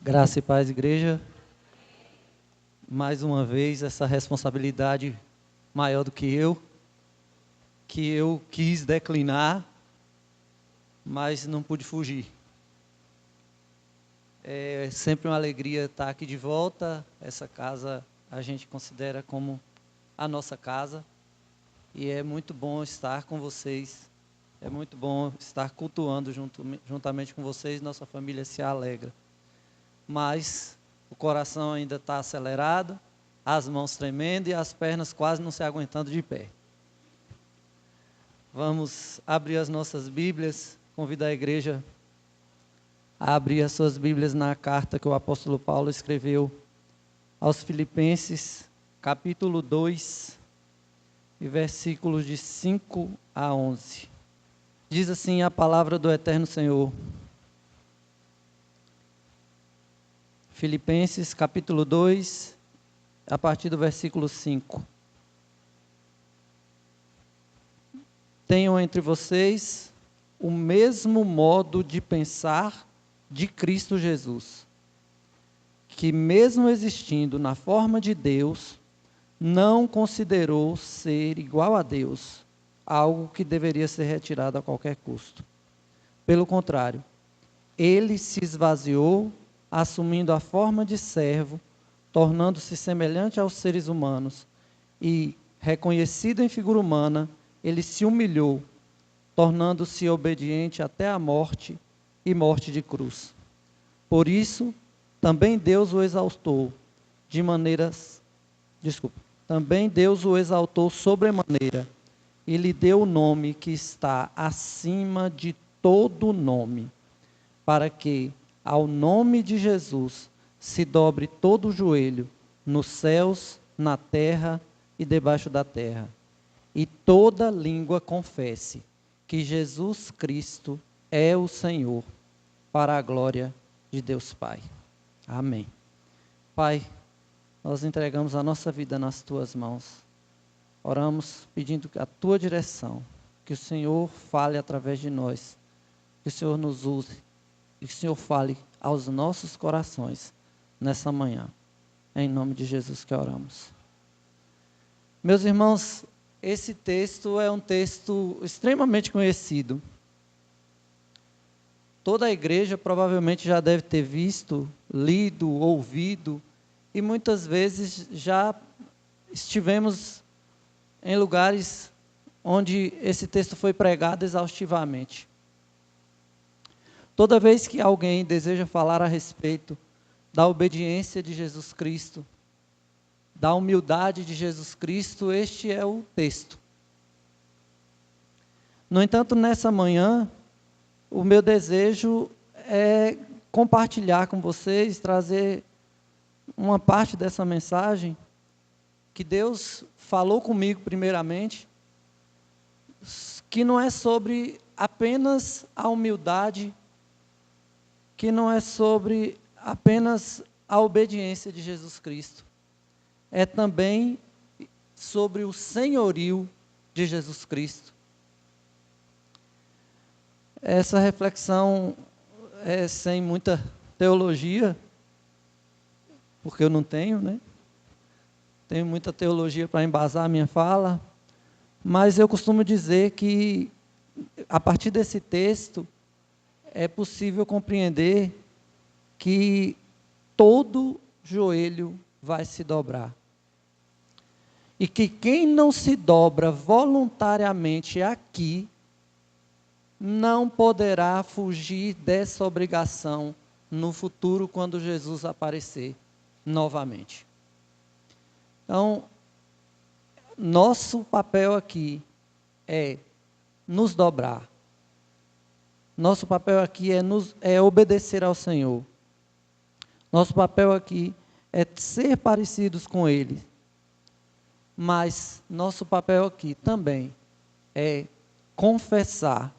Graça e paz, igreja. Mais uma vez, essa responsabilidade maior do que eu quis declinar, mas não pude fugir. É sempre uma alegria estar aqui de volta. Essa casa a gente considera como a nossa casa. E é muito bom estar com vocês. É muito bom estar cultuando juntamente com vocês. Nossa família se alegra. Mas o coração ainda está acelerado, as mãos tremendo e as pernas quase não se aguentando de pé. Vamos abrir as nossas Bíblias, convidar a igreja a abrir as suas Bíblias na carta que o apóstolo Paulo escreveu aos Filipenses, capítulo 2, e versículos de 5 a 11. Diz assim a palavra do Eterno Senhor. Filipenses, capítulo 2, a partir do versículo 5. Tenham entre vocês o mesmo modo de pensar de Cristo Jesus, que mesmo existindo na forma de Deus, não considerou ser igual a Deus, algo que deveria ser retirado a qualquer custo. Pelo contrário, ele se esvaziou, assumindo a forma de servo, tornando-se semelhante aos seres humanos, e, reconhecido em figura humana, ele se humilhou, tornando-se obediente até a morte e morte de cruz. Por isso, também Deus o exaltou também Deus o exaltou sobremaneira, e lhe deu o nome que está acima de todo nome, para que, ao nome de Jesus, se dobre todo o joelho, nos céus, na terra e debaixo da terra, e toda língua confesse que Jesus Cristo é o Senhor, para a glória de Deus Pai. Amém. Pai, nós entregamos a nossa vida nas Tuas mãos. Oramos pedindo a Tua direção, que o Senhor fale através de nós, que o Senhor nos use, e que o Senhor fale aos nossos corações nessa manhã. É em nome de Jesus que oramos. Meus irmãos, esse texto é um texto extremamente conhecido. Toda a igreja provavelmente já deve ter visto, lido, ouvido, e muitas vezes já estivemos em lugares onde esse texto foi pregado exaustivamente. Toda vez que alguém deseja falar a respeito da obediência de Jesus Cristo, da humildade de Jesus Cristo, este é o texto. No entanto, nessa manhã, o meu desejo é compartilhar com vocês, trazer uma parte dessa mensagem que Deus falou comigo primeiramente, que não é sobre apenas a humildade, que não é sobre apenas a obediência de Jesus Cristo, é também sobre o senhorio de Jesus Cristo. Essa reflexão é sem muita teologia, porque eu não tenho, né? Tenho muita teologia para embasar a minha fala, mas eu costumo dizer que, a partir desse texto, é possível compreender que todo joelho vai se dobrar. E que quem não se dobra voluntariamente aqui, não poderá fugir dessa obrigação no futuro, quando Jesus aparecer novamente. Então, nosso papel aqui é nos dobrar. Nosso papel aqui é obedecer ao Senhor. Nosso papel aqui é ser parecidos com Ele. Mas nosso papel aqui também é confessar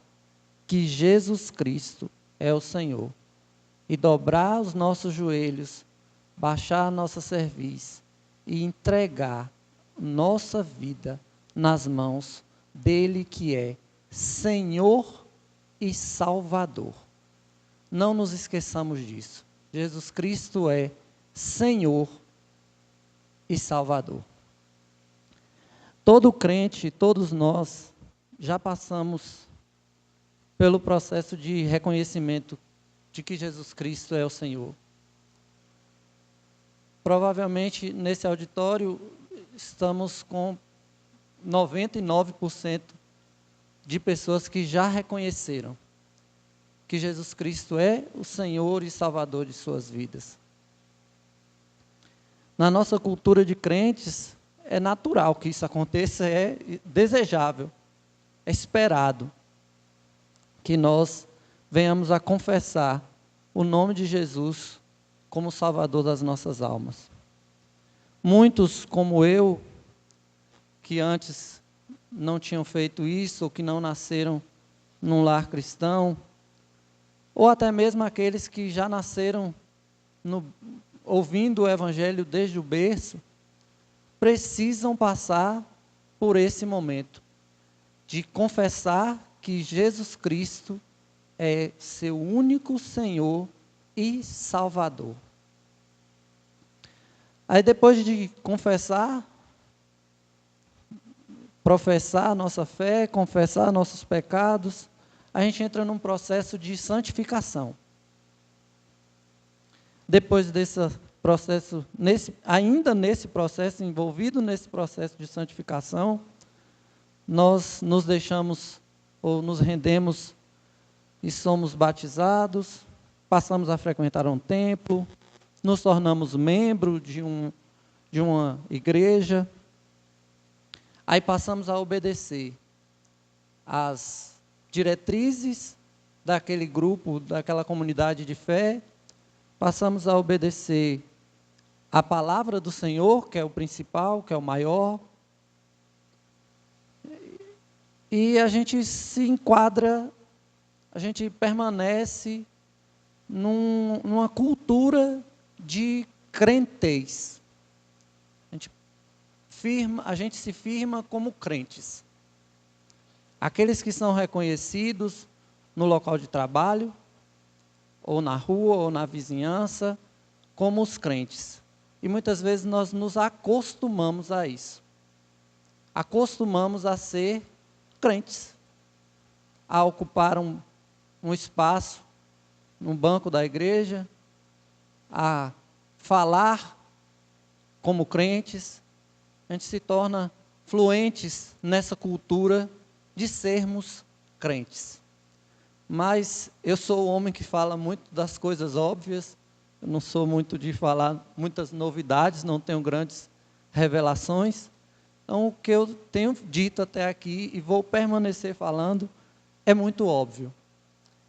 que Jesus Cristo é o Senhor. E dobrar os nossos joelhos, baixar a nossa cerviz e entregar nossa vida nas mãos dele, que é Senhor e Salvador. Não nos esqueçamos disso. Jesus Cristo é Senhor e Salvador. Todo crente, todos nós, já passamos pelo processo de reconhecimento de que Jesus Cristo é o Senhor. Provavelmente, nesse auditório, estamos com 99% de pessoas que já reconheceram que Jesus Cristo é o Senhor e Salvador de suas vidas. Na nossa cultura de crentes, é natural que isso aconteça, é desejável, é esperado que nós venhamos a confessar o nome de Jesus como Salvador das nossas almas. Muitos, como eu, que antes não tinham feito isso, ou que não nasceram num lar cristão, ou até mesmo aqueles que já nasceram ouvindo o Evangelho desde o berço, precisam passar por esse momento de confessar que Jesus Cristo é seu único Senhor e Salvador. Aí depois de confessar, professar a nossa fé, confessar nossos pecados, a gente entra num processo de santificação. Depois desse processo, ainda nesse processo, envolvido nesse processo de santificação, nós nos deixamos ou nos rendemos e somos batizados, passamos a frequentar um templo, nos tornamos membro de uma igreja, aí passamos a obedecer às diretrizes daquele grupo, daquela comunidade de fé, passamos a obedecer a palavra do Senhor, que é o principal, que é o maior, e a gente se enquadra, a gente permanece numa cultura de crentez. A gente se firma como crentes. Aqueles que são reconhecidos no local de trabalho, ou na rua, ou na vizinhança, como os crentes. E muitas vezes nós nos acostumamos a isso. Acostumamos a ser crentes, a ocupar um espaço no banco da igreja, a falar como crentes. A gente se torna fluentes nessa cultura de sermos crentes. Mas eu sou o homem que fala muito das coisas óbvias, eu não sou muito de falar muitas novidades, não tenho grandes revelações. Então, o que eu tenho dito até aqui e vou permanecer falando é muito óbvio.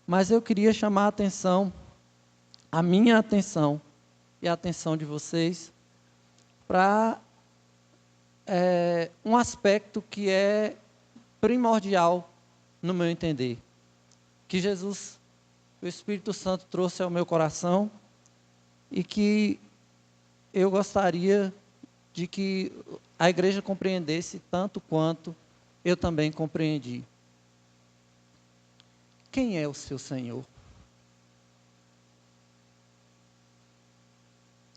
Mas eu queria chamar a atenção, a minha atenção e a atenção de vocês, para um aspecto que é primordial no meu entender, que Jesus, o Espírito Santo trouxe ao meu coração e que eu gostaria de que a igreja compreendesse tanto quanto eu também compreendi. Quem é o seu Senhor?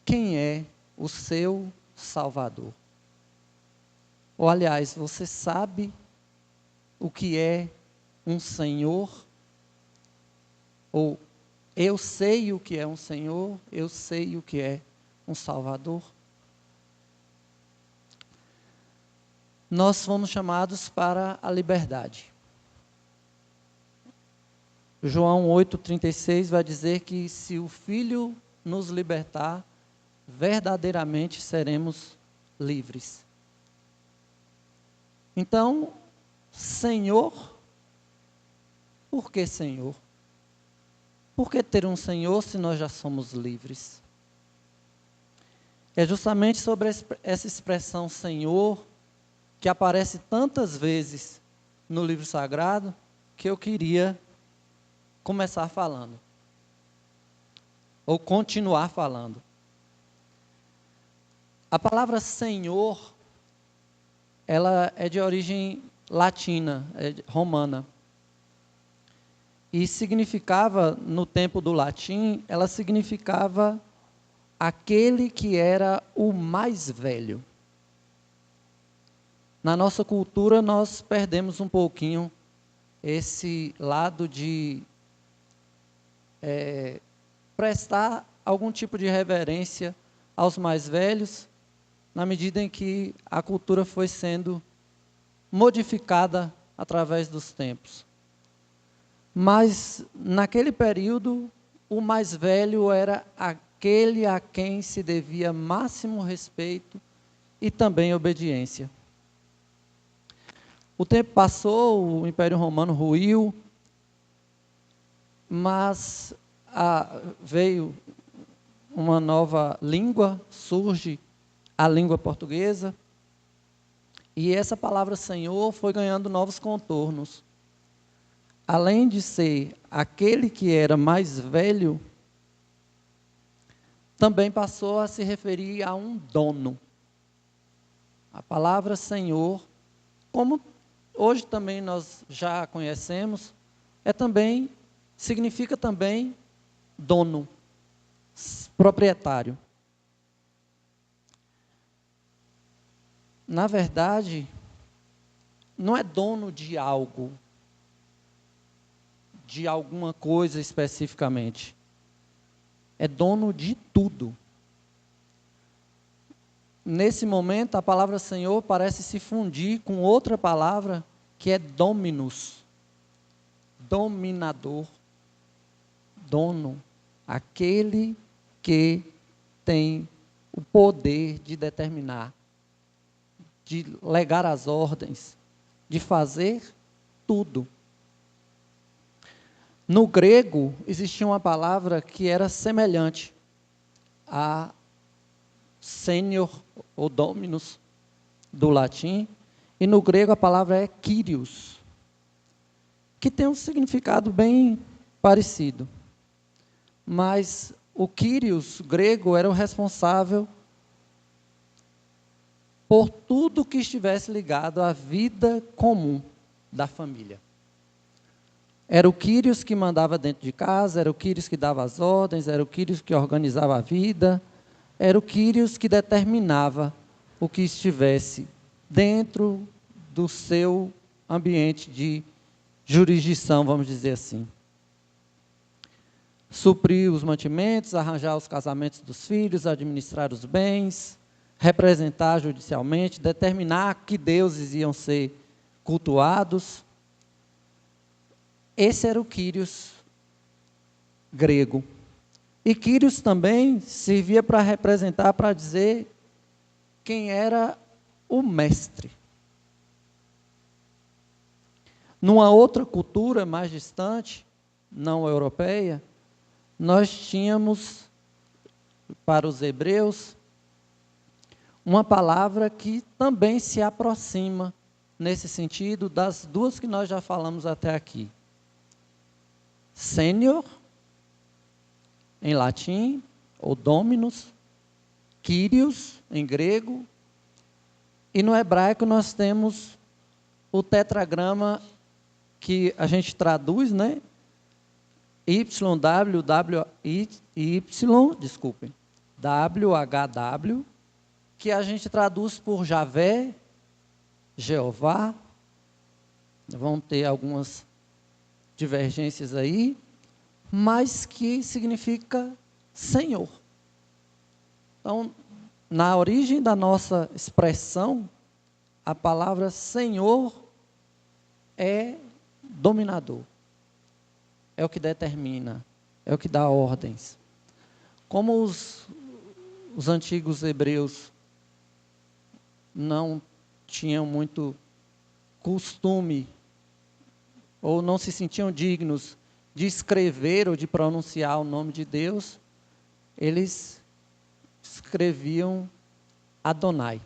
Quem é o seu Salvador? Ou, aliás, você sabe o que é um Senhor? Ou eu sei o que é um Senhor, eu sei o que é um Salvador? Nós fomos chamados para a liberdade. João 8,36 vai dizer que se o Filho nos libertar, verdadeiramente seremos livres. Então, Senhor, por que Senhor? Por que ter um Senhor se nós já somos livres? É justamente sobre essa expressão Senhor, que aparece tantas vezes no livro sagrado, que eu queria começar falando, ou continuar falando. A palavra Senhor, ela é de origem latina, romana. E significava, no tempo do latim, ela significava aquele que era o mais velho. Na nossa cultura, nós perdemos um pouquinho esse lado de prestar algum tipo de reverência aos mais velhos, na medida em que a cultura foi sendo modificada através dos tempos. Mas, naquele período, o mais velho era aquele a quem se devia máximo respeito e também obediência. O tempo passou, o Império Romano ruiu, mas veio uma nova língua, surge a língua portuguesa, e essa palavra Senhor foi ganhando novos contornos. Além de ser aquele que era mais velho, também passou a se referir a um dono. A palavra Senhor, como hoje também nós já conhecemos, significa também dono, proprietário. Na verdade, não é dono de algo, de alguma coisa especificamente. É dono de tudo. Nesse momento, a palavra Senhor parece se fundir com outra palavra, que é dominus. Dominador. Dono. Aquele que tem o poder de determinar, de legar as ordens, de fazer tudo. No grego, existia uma palavra que era semelhante a Sênior ou Dominus, do latim, e no grego a palavra é Kyrios, que tem um significado bem parecido. Mas o Kyrios grego era o responsável por tudo que estivesse ligado à vida comum da família. Era o Kyrios que mandava dentro de casa, era o Kyrios que dava as ordens, era o Kyrios que organizava a vida, era o Kyrios que determinava o que estivesse dentro do seu ambiente de jurisdição, vamos dizer assim. Suprir os mantimentos, arranjar os casamentos dos filhos, administrar os bens, representar judicialmente, determinar que deuses iam ser cultuados. Esse era o Kyrios grego. E Kyrios também servia para representar, para dizer quem era o mestre. Numa outra cultura mais distante, não europeia, nós tínhamos, para os hebreus, uma palavra que também se aproxima, nesse sentido, das duas que nós já falamos até aqui. Sênior, em latim, ou Dominus, Kyrios, em grego, e no hebraico nós temos o tetragrama que a gente traduz, né? WHW, que a gente traduz por Javé, Jeová. Vão ter algumas divergências aí, mas que significa Senhor. Então, na origem da nossa expressão, a palavra Senhor é dominador. É o que determina, é o que dá ordens. Como os antigos hebreus não tinham muito costume, ou não se sentiam dignos de escrever ou de pronunciar o nome de Deus, eles escreviam Adonai.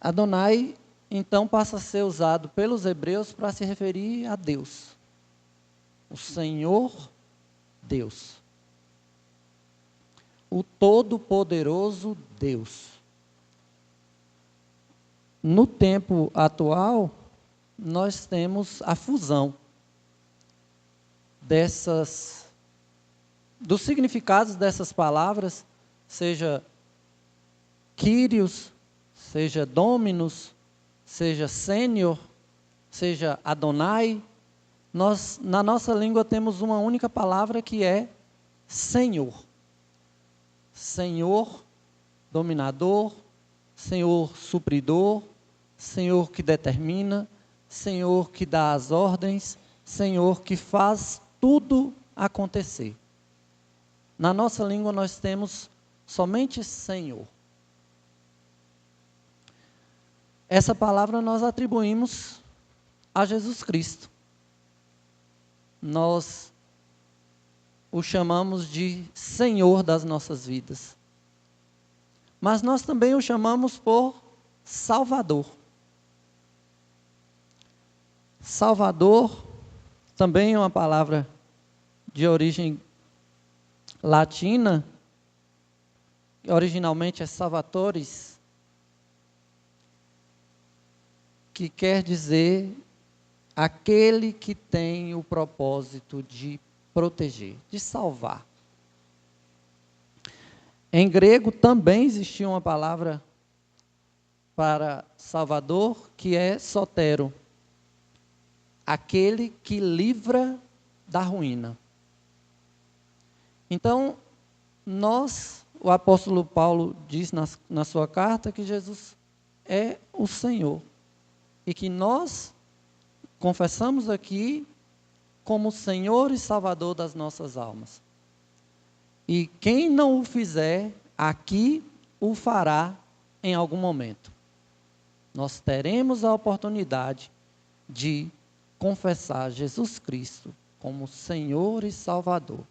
Adonai, então, passa a ser usado pelos hebreus para se referir a Deus. O Senhor Deus. O Todo-Poderoso Deus. No tempo atual, nós temos a fusão dos significados dessas palavras, seja Kyrios, seja Dominus, seja Sênior, seja Adonai. Nós, na nossa língua, temos uma única palavra que é Senhor. Senhor, dominador, Senhor supridor, Senhor que determina, Senhor que dá as ordens, Senhor que faz tudo acontecer. Na nossa língua nós temos somente Senhor. Essa palavra nós atribuímos a Jesus Cristo. Nós o chamamos de Senhor das nossas vidas. Mas nós também o chamamos por Salvador. Salvador também é uma palavra de origem latina, originalmente é salvatores, que quer dizer aquele que tem o propósito de proteger, de salvar. Em grego também existia uma palavra para Salvador, que é sotero, aquele que livra da ruína. Então, o apóstolo Paulo diz na sua carta que Jesus é o Senhor. E que nós confessamos aqui como Senhor e Salvador das nossas almas. E quem não o fizer, aqui o fará em algum momento. Nós teremos a oportunidade de confessar Jesus Cristo como Senhor e Salvador.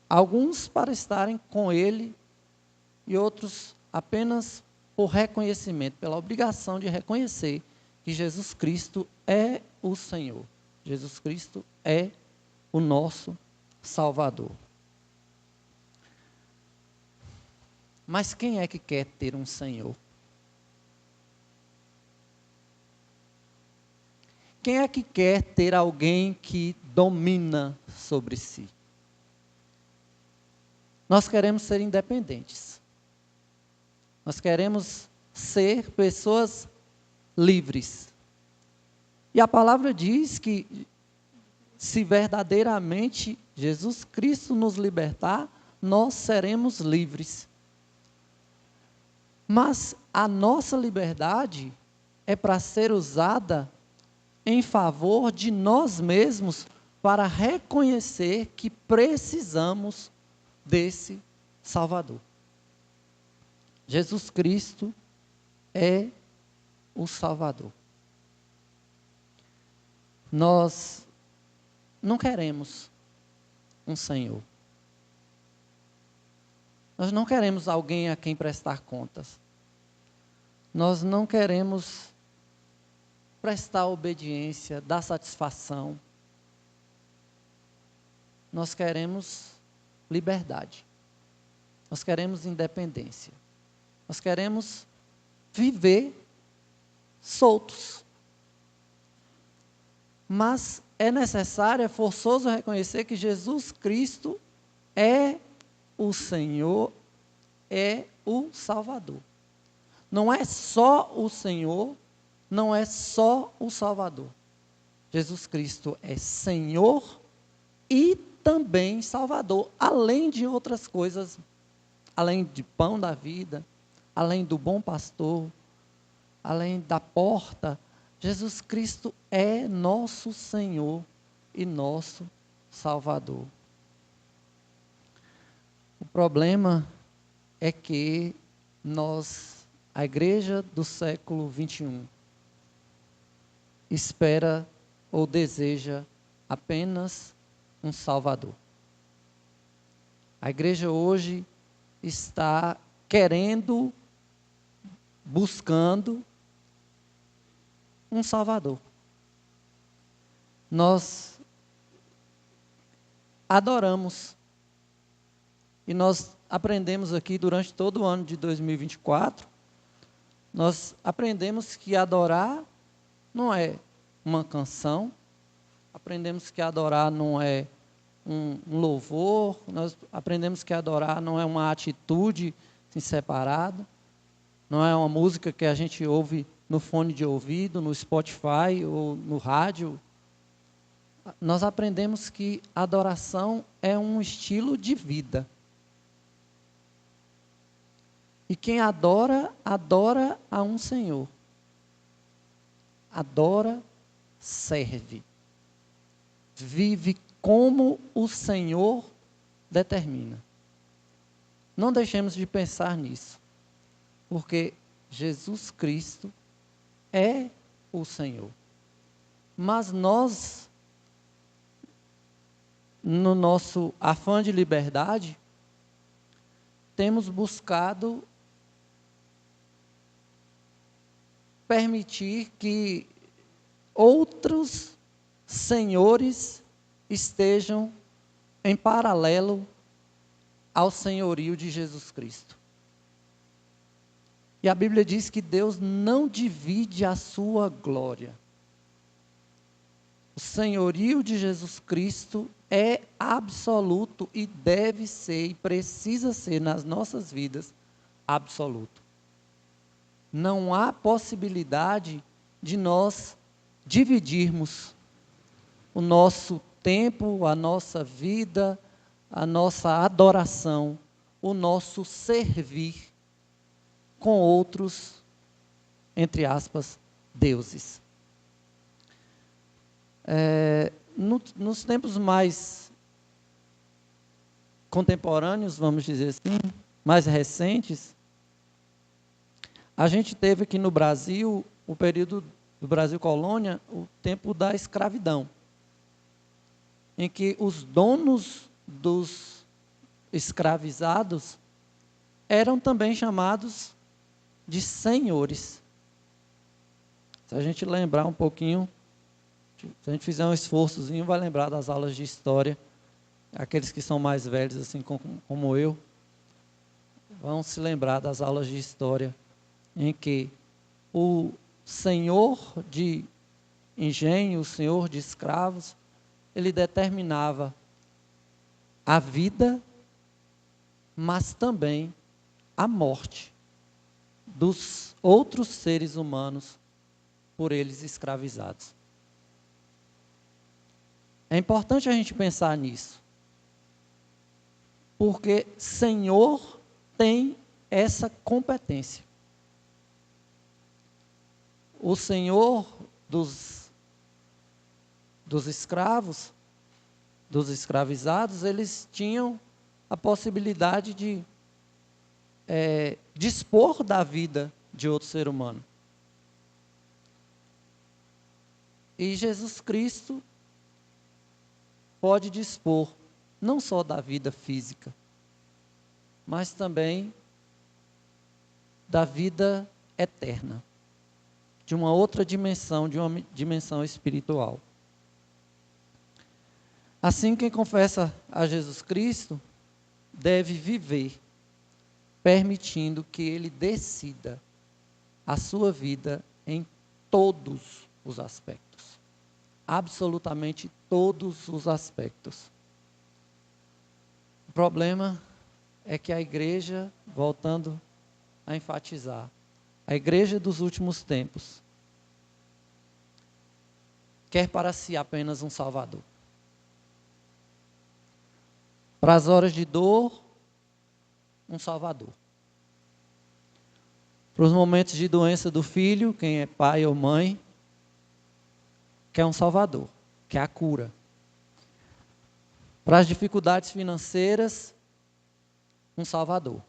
Alguns para estarem com Ele e outros apenas por reconhecimento, pela obrigação de reconhecer que Jesus Cristo é o Senhor. Jesus Cristo é o nosso Salvador. Mas quem é que quer ter um Senhor? Quem é que quer ter alguém que domina sobre si? Nós queremos ser independentes. Nós queremos ser pessoas livres. E a palavra diz que se verdadeiramente Jesus Cristo nos libertar, nós seremos livres. Mas a nossa liberdade é para ser usada em favor de nós mesmos, para reconhecer que precisamos desse Salvador. Jesus Cristo é o Salvador. Nós não queremos um Senhor. Nós não queremos alguém a quem prestar contas. Nós não queremos prestar obediência, dar satisfação. Nós queremos liberdade. Nós queremos independência. Nós queremos viver soltos. Mas é necessário, é forçoso reconhecer que Jesus Cristo é o Senhor, é o Salvador. Não é só o Senhor, não é só o Salvador. Jesus Cristo é Senhor e também Salvador, além de outras coisas, além de pão da vida, além do bom pastor, além da porta. Jesus Cristo é nosso Senhor e nosso Salvador. O problema é que a igreja do século 21, espera ou deseja apenas um Salvador. A igreja hoje está querendo, buscando um Salvador. Nós adoramos e nós aprendemos aqui durante todo o ano de 2024, nós aprendemos que adorar não é uma canção, aprendemos que adorar não é um louvor, nós aprendemos que adorar não é uma atitude assim, separada, não é uma música que a gente ouve no fone de ouvido, no Spotify ou no rádio. Nós aprendemos que adoração é um estilo de vida. E quem adora, adora a um Senhor. Adora, serve. Vive como o Senhor determina. Não deixemos de pensar nisso, porque Jesus Cristo é o Senhor. Mas nós, no nosso afã de liberdade, temos buscado permitir que outros senhores estejam em paralelo ao senhorio de Jesus Cristo. E a Bíblia diz que Deus não divide a sua glória. O senhorio de Jesus Cristo é absoluto e deve ser e precisa ser nas nossas vidas absoluto. Não há possibilidade de nós dividirmos o nosso tempo, a nossa vida, a nossa adoração, o nosso servir com outros, entre aspas, deuses. Nos tempos mais contemporâneos, vamos dizer assim, mais recentes, a gente teve aqui no Brasil, o período do Brasil colônia, o tempo da escravidão, em que os donos dos escravizados eram também chamados de senhores. Se a gente lembrar um pouquinho, se a gente fizer um esforçozinho, vai lembrar das aulas de história. Aqueles que são mais velhos, assim como eu, vão se lembrar das aulas de história, em que o senhor de engenho, o senhor de escravos, ele determinava a vida, mas também a morte dos outros seres humanos por eles escravizados. É importante a gente pensar nisso, porque Senhor tem essa competência. O Senhor dos escravos, dos escravizados, eles tinham a possibilidade de dispor da vida de outro ser humano. E Jesus Cristo pode dispor não só da vida física, mas também da vida eterna, de uma outra dimensão, de uma dimensão espiritual. Assim, quem confessa a Jesus Cristo deve viver permitindo que Ele decida a sua vida em todos os aspectos. Absolutamente todos os aspectos. O problema é que a igreja, voltando a enfatizar, a igreja dos últimos tempos, quer para si apenas um Salvador. Para as horas de dor, um Salvador. Para os momentos de doença do filho, quem é pai ou mãe, quer um Salvador, quer a cura. Para as dificuldades financeiras, um Salvador.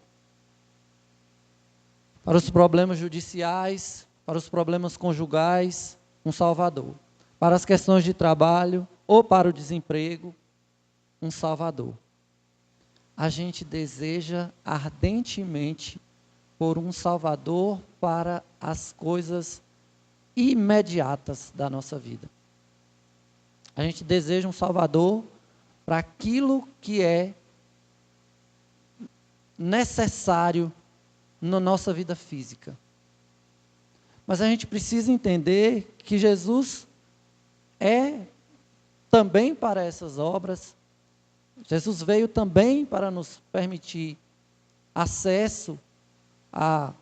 Para os problemas judiciais, para os problemas conjugais, um Salvador. Para as questões de trabalho ou para o desemprego, um Salvador. A gente deseja ardentemente por um Salvador para as coisas imediatas da nossa vida. A gente deseja um Salvador para aquilo que é necessário na nossa vida física. Mas a gente precisa entender que Jesus é também para essas obras. Jesus veio também para nos permitir acesso à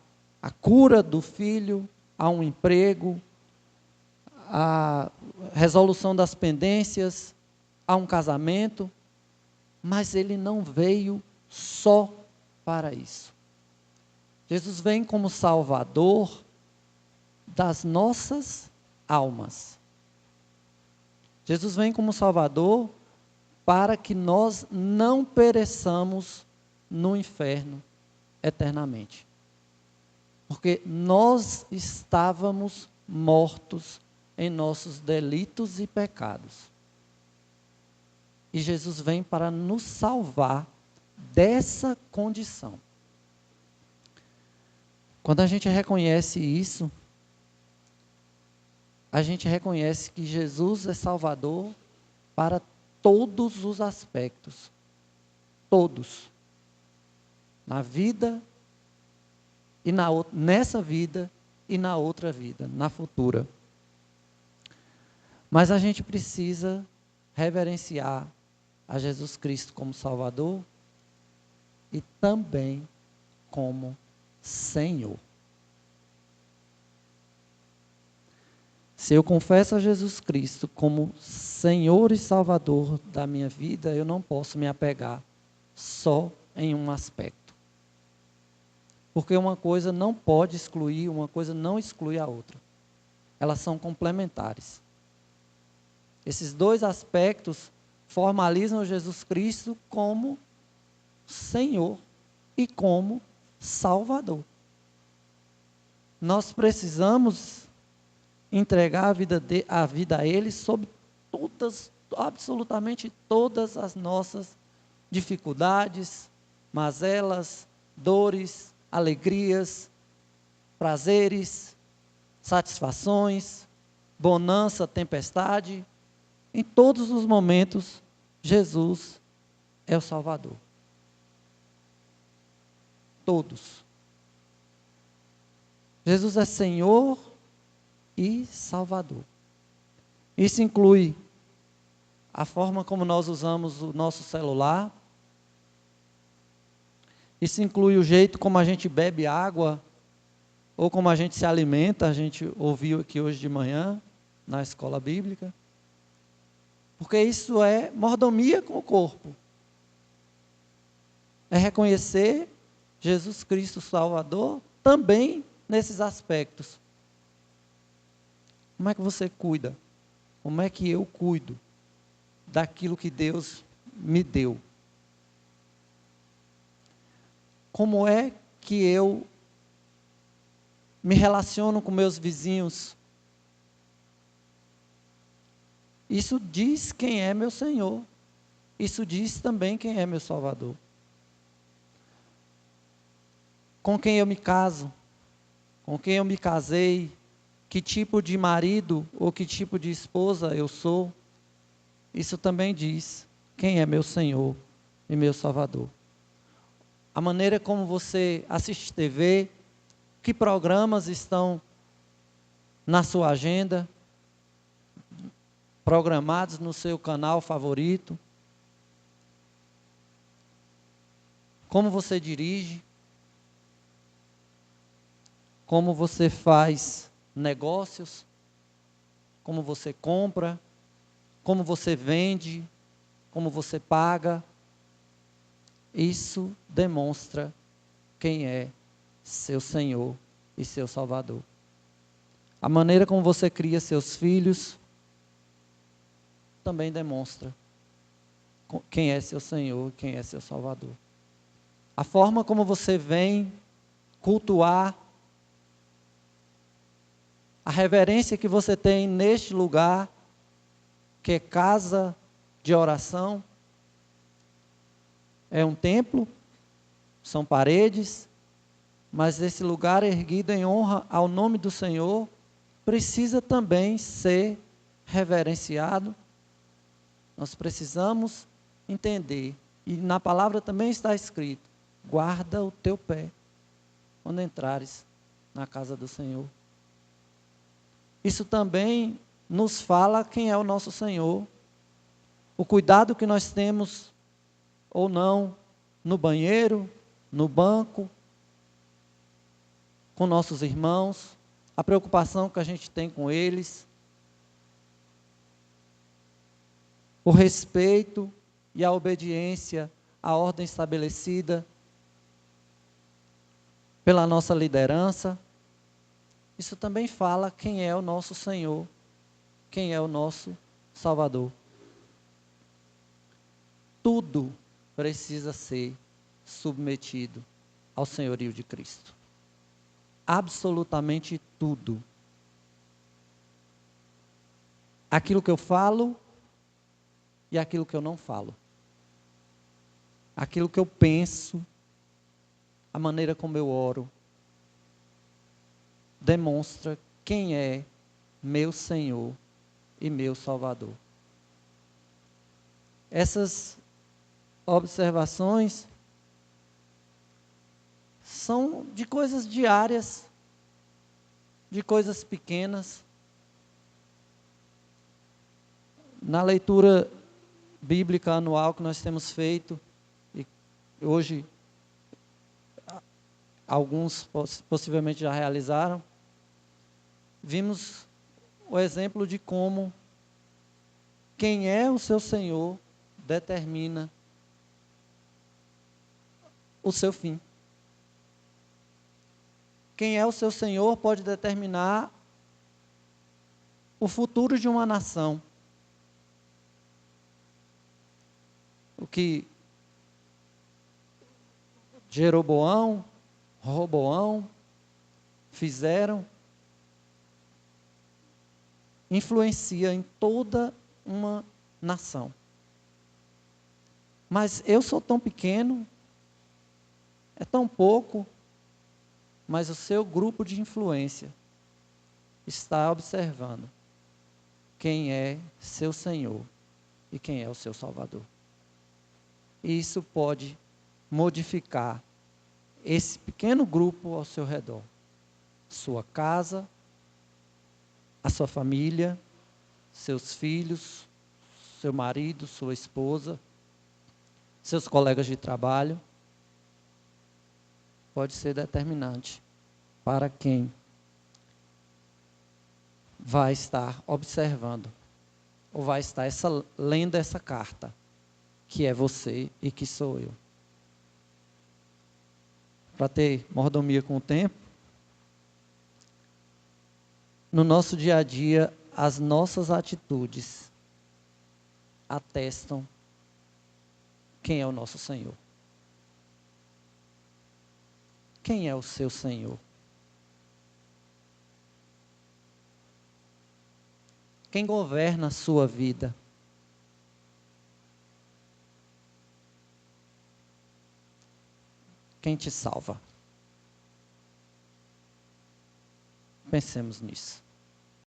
cura do filho, a um emprego, a resolução das pendências, a um casamento, mas ele não veio só para isso. Jesus vem como Salvador das nossas almas. Jesus vem como Salvador para que nós não pereçamos no inferno eternamente. Porque nós estávamos mortos em nossos delitos e pecados. E Jesus vem para nos salvar dessa condição. Quando a gente reconhece isso, a gente reconhece que Jesus é Salvador para todos os aspectos. Todos. Na vida, e nessa vida e na outra vida, na futura. Mas a gente precisa reverenciar a Jesus Cristo como Salvador e também como Senhor. Se eu confesso a Jesus Cristo como Senhor e Salvador da minha vida, eu não posso me apegar só em um aspecto. Porque uma coisa não pode excluir, uma coisa não exclui a outra. Elas são complementares. Esses dois aspectos formalizam Jesus Cristo como Senhor e como Salvador. Nós precisamos entregar a vida a Ele sobre absolutamente todas as nossas dificuldades, mazelas, dores, alegrias, prazeres, satisfações, bonança, tempestade. Em todos os momentos, Jesus é o Salvador. Todos. Jesus é Senhor e Salvador. Isso inclui a forma como nós usamos o nosso celular. Isso inclui o jeito como a gente bebe água ou como a gente se alimenta. A gente ouviu aqui hoje de manhã na escola bíblica. Porque isso é mordomia com o corpo. É reconhecer Jesus Cristo Salvador também nesses aspectos. Como é que você cuida? Como é que eu cuido daquilo que Deus me deu? Como é que eu me relaciono com meus vizinhos? Isso diz quem é meu Senhor. Isso diz também quem é meu Salvador. Com quem eu me caso? Com quem eu me casei? Que tipo de marido ou que tipo de esposa eu sou? Isso também diz quem é meu Senhor e meu Salvador. A maneira como você assiste TV, que programas estão na sua agenda, programados no seu canal favorito, como você dirige, como você faz negócios, como você compra, como você vende, como você paga. Isso demonstra quem é seu Senhor e seu Salvador. A maneira como você cria seus filhos também demonstra quem é seu Senhor e quem é seu Salvador. A forma como você vem cultuar, a reverência que você tem neste lugar, que é casa de oração, é um templo, são paredes, mas esse lugar erguido em honra ao nome do Senhor precisa também ser reverenciado. Nós precisamos entender, e na palavra também está escrito: guarda o teu pé quando entrares na casa do Senhor. Isso também nos fala quem é o nosso Senhor. O cuidado que nós temos ou não no banheiro, no banco, com nossos irmãos, a preocupação que a gente tem com eles, o respeito e a obediência à ordem estabelecida pela nossa liderança. Isso também fala quem é o nosso Senhor, quem é o nosso Salvador. Tudo precisa ser submetido ao senhorio de Cristo. Absolutamente tudo. Aquilo que eu falo e aquilo que eu não falo. Aquilo que eu penso, a maneira como eu oro, demonstra quem é meu Senhor e meu Salvador. Essas observações são de coisas diárias, de coisas pequenas. Na leitura bíblica anual que nós temos feito, e hoje alguns possivelmente já realizaram, vimos o exemplo de como quem é o seu Senhor determina o seu fim. Quem é o seu Senhor pode determinar o futuro de uma nação. O que Jeroboão, Roboão fizeram influencia em toda uma nação. Mas eu sou tão pequeno, é tão pouco, mas o seu grupo de influência está observando quem é seu Senhor e quem é o seu Salvador. E isso pode modificar esse pequeno grupo ao seu redor. Sua casa, a sua família, seus filhos, seu marido, sua esposa, seus colegas de trabalho. Pode ser determinante para quem vai estar observando, ou vai estar lendo essa carta, que é você e que sou eu. Para ter mordomia com o tempo, no nosso dia a dia, as nossas atitudes atestam quem é o nosso Senhor. Quem é o seu Senhor? Quem governa a sua vida? Quem te salva? Pensemos nisso.